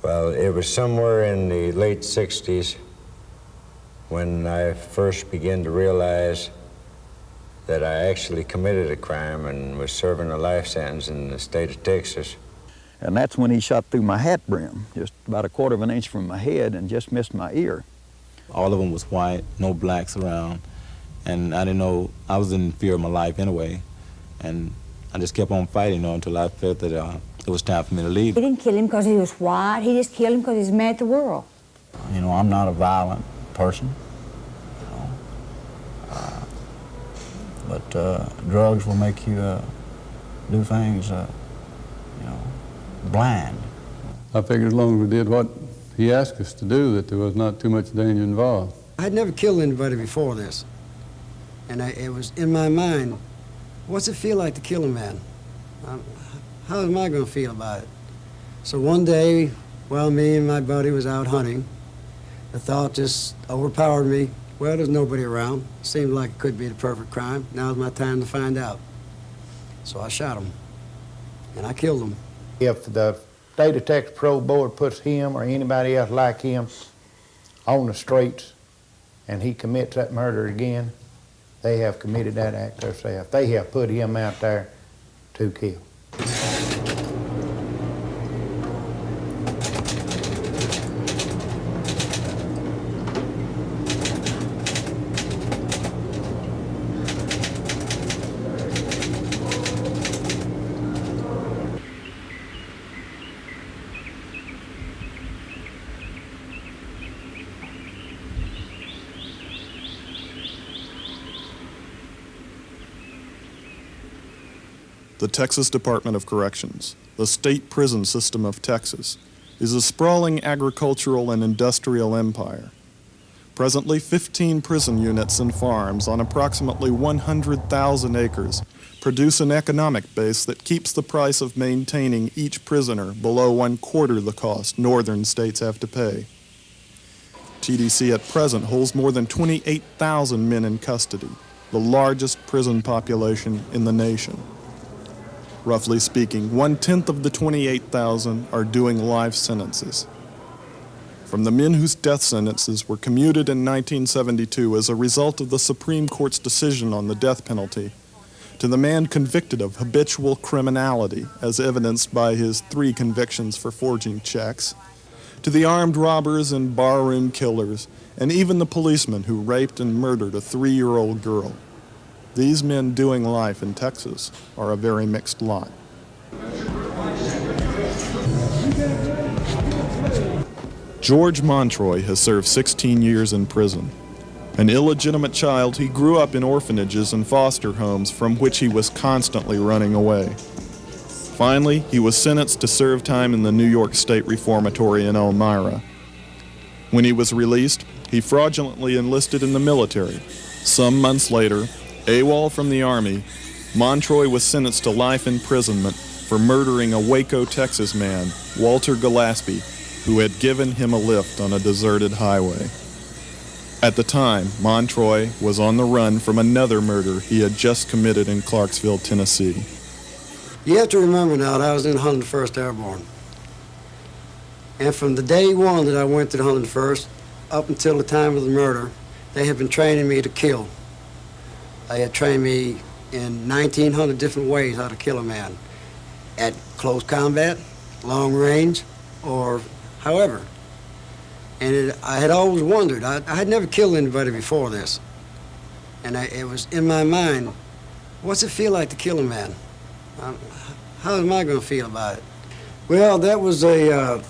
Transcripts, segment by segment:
Well, it was somewhere in the late 60s when I first began to realize that I actually committed a crime and was serving a life sentence in the state of Texas. And that's when he shot through my hat brim, just about a quarter of an inch from my head, and just missed my ear. All of them was white, no blacks around, and I didn't know, I was in fear of my life anyway, and I just kept on fighting, until I felt that it was time for me to leave. He didn't kill him because he was white, he just killed him because he's mad at the world. I'm not a violent person, but drugs will make you do things, blind. I figured as long as we did what he asked us to do, that there was not too much danger involved. I had never killed anybody before this, and it was in my mind, what's it feel like to kill a man? How am I going to feel about it? So one day, while me and my buddy was out hunting, the thought just overpowered me. Well, there's nobody around. Seemed like it could be the perfect crime. Now's my time to find out. So I shot him, and I killed him. If the State of Texas Parole Board puts him or anybody else like him on the streets and he commits that murder again, they have committed that act themselves. They have put him out there to kill. The Texas Department of Corrections, the state prison system of Texas, is a sprawling agricultural and industrial empire. Presently, 15 prison units and farms on approximately 100,000 acres produce an economic base that keeps the price of maintaining each prisoner below 1/4 the cost northern states have to pay. TDC at present holds more than 28,000 men in custody, the largest prison population in the nation. Roughly speaking, 1/10 of the 28,000 are doing life sentences. From the men whose death sentences were commuted in 1972 as a result of the Supreme Court's decision on the death penalty, to the man convicted of habitual criminality, as evidenced by his 3 convictions for forging checks, to the armed robbers and barroom killers, and even the policeman who raped and murdered a 3-year-old girl. These men doing life in Texas are a very mixed lot. George Montroy has served 16 years in prison. An illegitimate child, he grew up in orphanages and foster homes from which he was constantly running away. Finally, he was sentenced to serve time in the New York State Reformatory in Elmira. When he was released, he fraudulently enlisted in the military. Some months later, AWOL from the Army, Montroy was sentenced to life imprisonment for murdering a Waco, Texas man, Walter Gillespie, who had given him a lift on a deserted highway. At the time, Montroy was on the run from another murder he had just committed in Clarksville, Tennessee. You have to remember now that I was in the 101st Airborne. And from the day one that I went to the 101st, up until the time of the murder, they had been training me to kill. They had trained me in 1,900 different ways how to kill a man. At close combat, long range, or however. And I had always wondered, I had never killed anybody before this. And it was in my mind, what's it feel like to kill a man? How am I going to feel about it? Well, that was a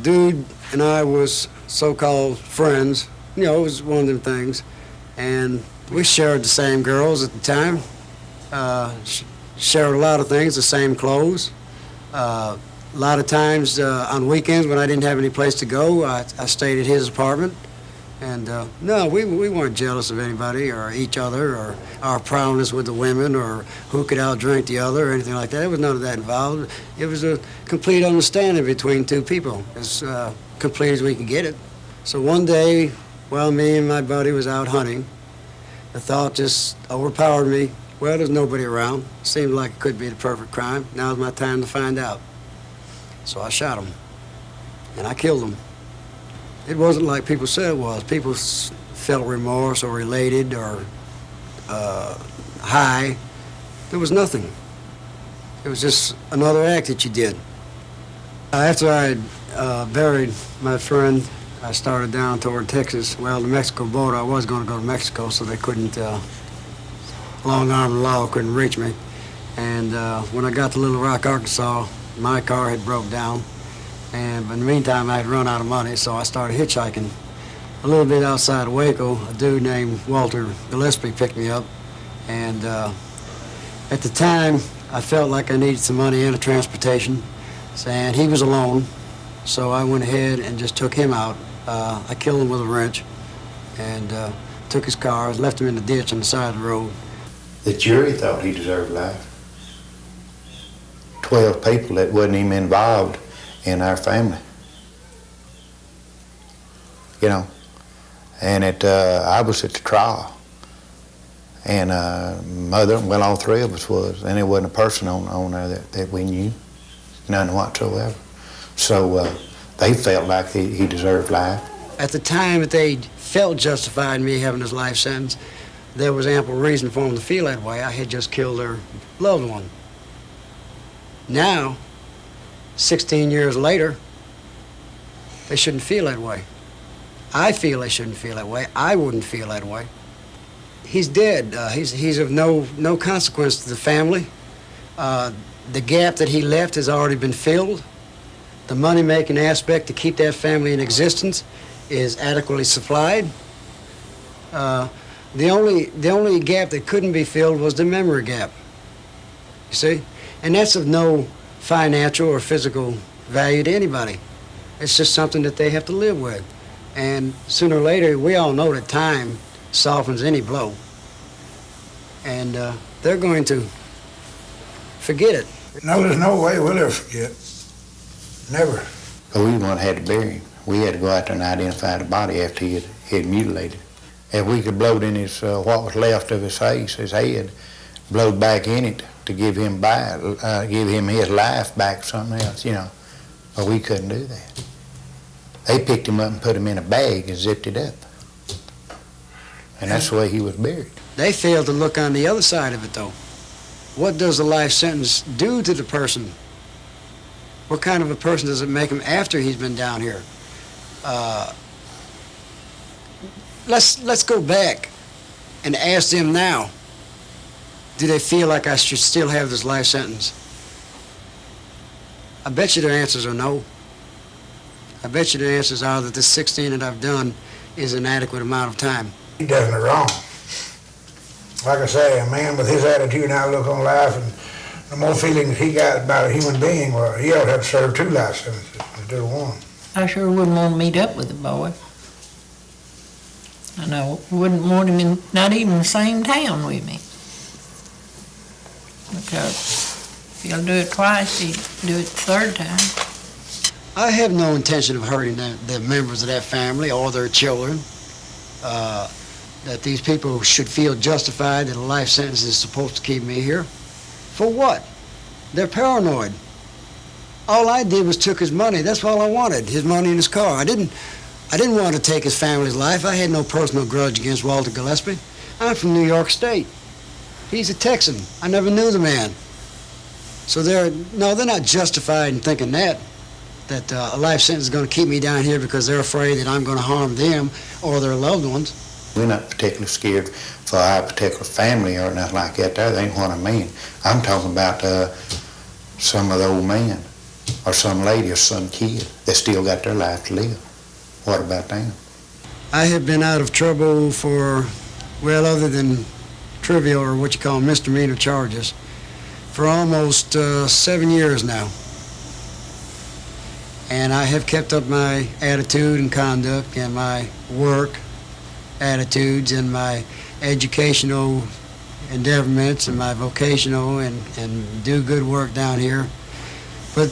dude and I was so-called friends. It was one of them things. And we shared the same girls at the time, shared a lot of things, the same clothes. A lot of times on weekends when I didn't have any place to go, I stayed at his apartment. And no, we weren't jealous of anybody or each other or our prowess with the women or who could outdrink the other or anything like that. There was none of that involved. It was a complete understanding between two people, as complete as we could get it. So one day, while me and my buddy was out hunting, the thought just overpowered me. Well, there's nobody around. Seemed like it could be the perfect crime. Now's my time to find out. So I shot him, and I killed him. It wasn't like people said it was. People felt remorse or related or high. There was nothing. It was just another act that you did. After I buried my friend, I started down toward Texas. Well, the Mexico border, I was going to go to Mexico, so they couldn't, long arm of the law couldn't reach me. And when I got to Little Rock, Arkansas, my car had broke down. And in the meantime, I had run out of money, so I started hitchhiking. A little bit outside of Waco, a dude named Walter Gillespie picked me up. And at the time, I felt like I needed some money and a transportation. And he was alone, so I went ahead and just took him out. I killed him with a wrench and took his car, left him in the ditch on the side of the road. The jury thought he deserved life. 12 people that wasn't even involved in our family. You know, and I was at the trial. And mother, well, all three of us was, and there wasn't a person on there that we knew, none whatsoever. So they felt like he deserved life. At the time that they felt justified in me having this life sentence, there was ample reason for them to feel that way. I had just killed their loved one. Now, 16 years later, they shouldn't feel that way. I feel they shouldn't feel that way. I wouldn't feel that way. He's dead. He's of no consequence to the family. The gap that he left has already been filled. The money-making aspect to keep that family in existence is adequately supplied. The only gap that couldn't be filled was the memory gap. You see? And that's of no financial or physical value to anybody. It's just something that they have to live with. And sooner or later, we all know that time softens any blow. And they're going to forget it. No, there's no way we'll ever forget. Never. But we wouldn't have to bury him. We had to go out there and identify the body after he had mutilated. If we could blow it in his, what was left of his face, his head, blow back in it to give him his life back or something else, you know. But we couldn't do that. They picked him up and put him in a bag and zipped it up. And that's the way he was buried. They failed to look on the other side of it, though. What does a life sentence do to the person? What kind of a person does it make him after he's been down here? Let's go back and ask them now. Do they feel like I should still have this life sentence? I bet you their answers are no. I bet you their answers are that the 16 that I've done is an adequate amount of time. He doesn't wrong. Like I say, a man with his attitude and outlook on life and the more feelings he got about a human being, well, he ought to have to serve 2 life sentences instead of 1. I sure wouldn't want to meet up with the boy. And I wouldn't want him in, not even the same town with me. Because if he'll do it twice, he'd do it the 3rd time. I have no intention of hurting the members of that family or their children. That these people should feel justified that a life sentence is supposed to keep me here. For what? They're paranoid. All I did was took his money. That's all I wanted, his money and his car. I didn't want to take his family's life. I had no personal grudge against Walter Gillespie. I'm from New York State. He's a Texan. I never knew the man. So they're not justified in thinking that a life sentence is going to keep me down here because they're afraid that I'm going to harm them or their loved ones. We're not particularly scared for our particular family or nothing like that. That ain't what I mean. I'm talking about some of the old men or some lady or some kid that still got their life to live. What about them? I have been out of trouble for, well, other than trivial or what you call misdemeanor charges, for almost 7 years now. And I have kept up my attitude and conduct and my work attitudes and my educational endeavorments and my vocational and do good work down here. I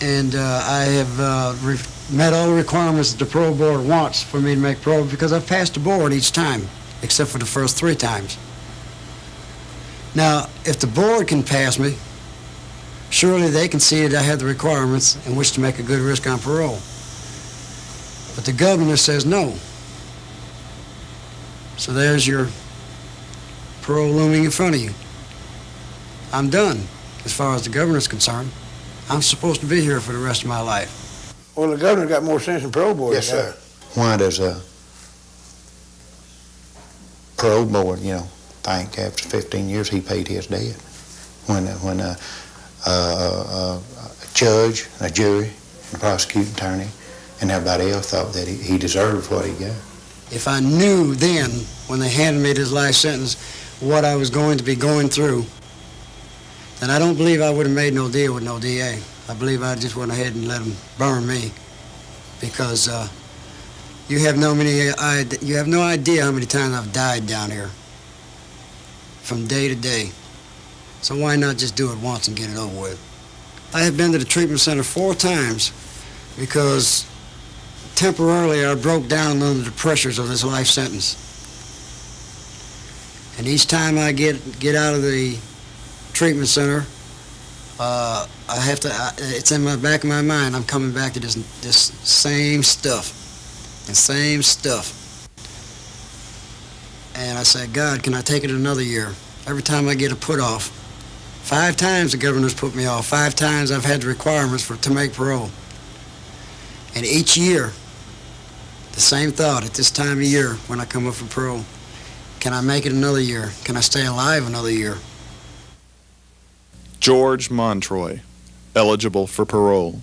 have met all the requirements that the parole board wants for me to make parole because I've passed the board each time, except for the first 3 times. Now, if the board can pass me, Surely they conceded I had the requirements in which to make a good risk on parole. But the governor says no. So there's your parole looming in front of you. I'm done, as far as the governor's concerned. I'm supposed to be here for the rest of my life. Well, the governor got more sense than parole board. Yes, sir. Why does a parole board, think after 15 years he paid his debt? When a judge, a jury, and a prosecuting attorney, and everybody else thought that he deserved what he got. If I knew then, when they handed me this life sentence, what I was going to be going through, then I don't believe I would have made no deal with no DA. I believe I just went ahead and let them burn me, because you have no idea how many times I've died down here, from day to day. So why not just do it once and get it over with? I have been to the treatment center 4 times because temporarily I broke down under the pressures of this life sentence. And each time I get out of the treatment center, it's in the back of my mind, I'm coming back to this same stuff, the same stuff. And I said, God, can I take it another year? Every time I get a put off, 5 times the governor's put me off, 5 times I've had the requirements to make parole. And each year, the same thought at this time of year when I come up for parole, can I make it another year? Can I stay alive another year? George Montroy, eligible for parole.